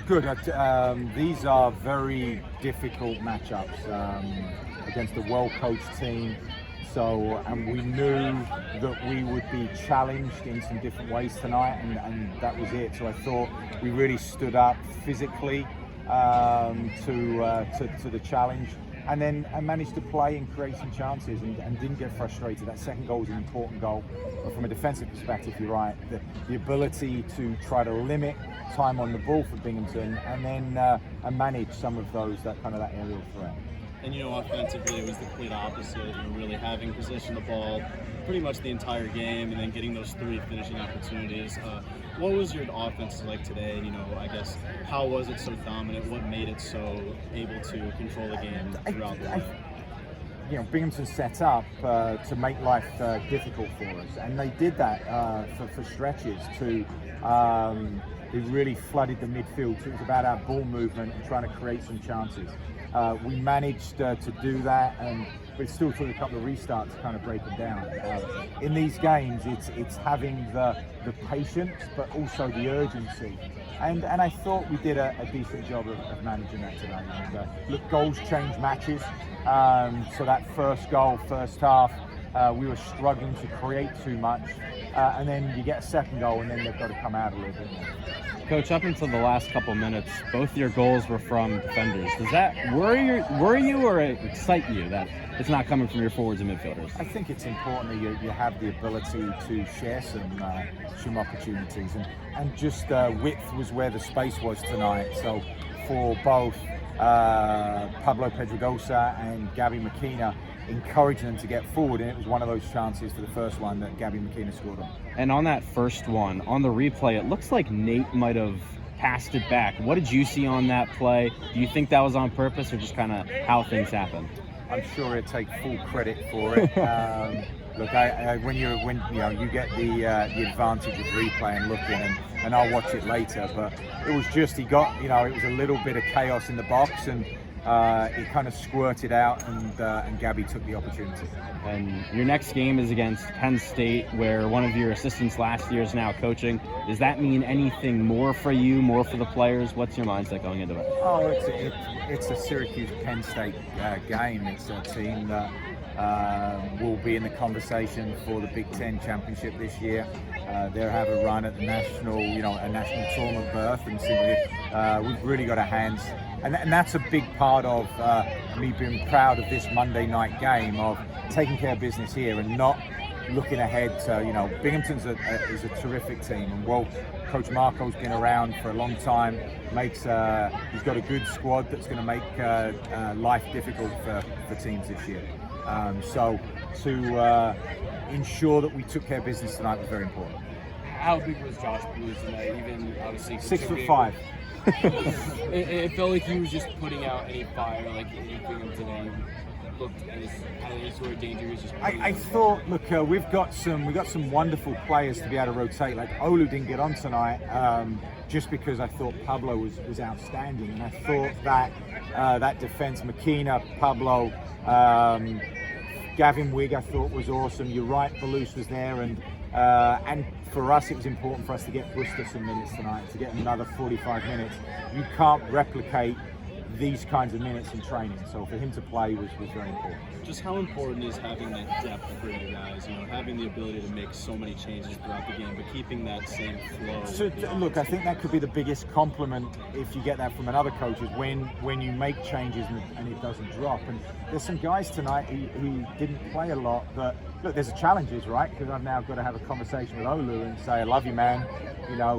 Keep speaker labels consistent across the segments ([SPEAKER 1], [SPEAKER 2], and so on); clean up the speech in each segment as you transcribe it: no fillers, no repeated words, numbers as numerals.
[SPEAKER 1] Good. These are very difficult matchups against a well-coached team. So, and we knew that we would be challenged in some different ways tonight, and that was it. So I thought we really stood up physically to the challenge, and then I managed to play and create some chances and didn't get frustrated. That second goal was an important goal. But from a defensive perspective, you're right. The ability to try to limit time on the ball for Binghamton and then and manage some of that aerial threat.
[SPEAKER 2] And offensively, it was the complete opposite. Really having possession of the ball pretty much the entire game, and then getting those 3 finishing opportunities. What was your offense like today? I guess how was it so dominant? What made it so able to control the game throughout the way?
[SPEAKER 1] Binghamton set up to make life difficult for us, and they did that for stretches too. They really flooded the midfield. So it was about our ball movement and trying to create some chances. We managed to do that, but it still took a couple of restarts to kind of break it down. In these games, it's having the patience, but also the urgency. And I thought we did a decent job of managing that today. And, look, goals change matches. So that first goal, first half, we were struggling to create too much. And then you get a second goal, and then they've got to come out a little bit more.
[SPEAKER 3] Coach, up until the last couple minutes, both your goals were from defenders. Does that worry you or excite you that it's not coming from your forwards and midfielders?
[SPEAKER 1] I think it's important that you have the ability to share some opportunities, and just width was where the space was tonight. So for both Pablo Pedregosa and Gabby McIntyre, encouraging them to get forward, and it was one of those chances for the first one that Gabby McIntyre scored on.
[SPEAKER 3] And on that first one, on the replay, it looks like Nate might have passed it back. What did you see on that play? Do you think that was on purpose or just kind of how things happen?
[SPEAKER 1] I'm sure he'd take full credit for it. Look, when you get the advantage of replay and looking, and I'll watch it later, but it was just it was a little bit of chaos in the box, and it kind of squirted out, and Gabby took the opportunity.
[SPEAKER 3] And your next game is against Penn State, where one of your assistants last year is now coaching. Does that mean anything more for you, more for the players? What's your mindset going into it?
[SPEAKER 1] Oh, it's a Syracuse Penn State game. It's a team that will be in the conversation for the Big Ten championship this year. They'll have a run at the national tournament berth, and simply we've really got our hands. And that's a big part of me being proud of this Monday night game, of taking care of business here and not looking ahead to, Binghamton's is a terrific team, and Coach Marco's been around for a long time. He's got a good squad that's going to make life difficult for teams this year. So to ensure that we took care of business tonight was very important.
[SPEAKER 4] How big was Josh Blues tonight? Even obviously
[SPEAKER 1] 6'5".
[SPEAKER 4] It felt like he was just putting out any fire, like anything today. Looked at any sort of danger. He was just.
[SPEAKER 1] I thought, look, we've got some wonderful players to be able to rotate. Like Olu didn't get on tonight, just because I thought Pablo was outstanding, and I thought that defense, McIntyre, Pablo, Gavin Wigg, I thought was awesome. You're right, Balous was there, and for us, it was important for us to get Brewster some minutes tonight, to get another 45 minutes. You can't replicate these kinds of minutes in training, so for him to play was very important.
[SPEAKER 2] Just how important is having that depth for you guys? Having the ability to make so many changes throughout the game, but keeping that same flow.
[SPEAKER 1] So, look, I think that could be the biggest compliment if you get that from another coach, is when you make changes and it doesn't drop. And there's some guys tonight who didn't play a lot, but look, there's challenges, right? Because I've now got to have a conversation with Olu and say, I love you, man.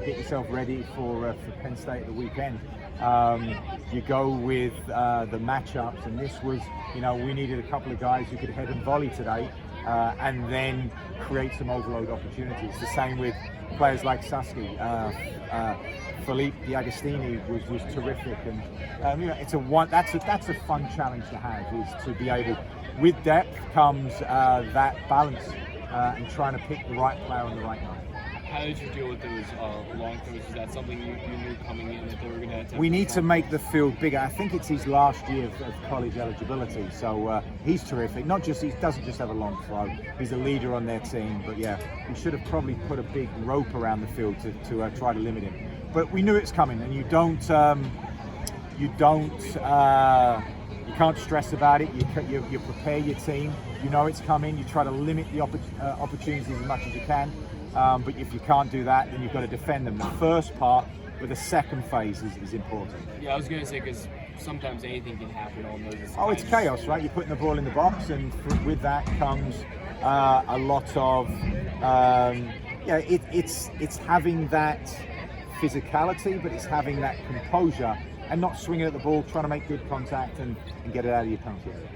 [SPEAKER 1] Get yourself ready for Penn State at the weekend. You go with the matchups, and this was, we needed a couple of guys who could head and volley today, and then create some overload opportunities. The same with players like Saski. Felipe D'Agostini was terrific, and that's a fun challenge to have, is to be able, with depth comes that balance, and trying to pick the right player on the right night.
[SPEAKER 4] How did you deal with those long throws? Is that something you knew coming in that they were going to attempt?
[SPEAKER 1] We need to make the field bigger. I think it's his last year of college eligibility, so he's terrific. He doesn't just have a long throw. He's a leader on their team, but yeah, we should have probably put a big rope around the field to try to limit him. but we knew it's coming, and you can't stress about it. You prepare your team. You know it's coming. You try to limit the opportunities as much as you can. But if you can't do that, then you've got to defend them. The first part, but the second phase is important.
[SPEAKER 4] Yeah, I was gonna say, because sometimes anything can happen on those.
[SPEAKER 1] Oh, it's chaos, right? You're putting the ball in the box, and with that comes a lot of it's having that physicality, but it's having that composure and not swinging at the ball, trying to make good contact and get it out of your penalty area.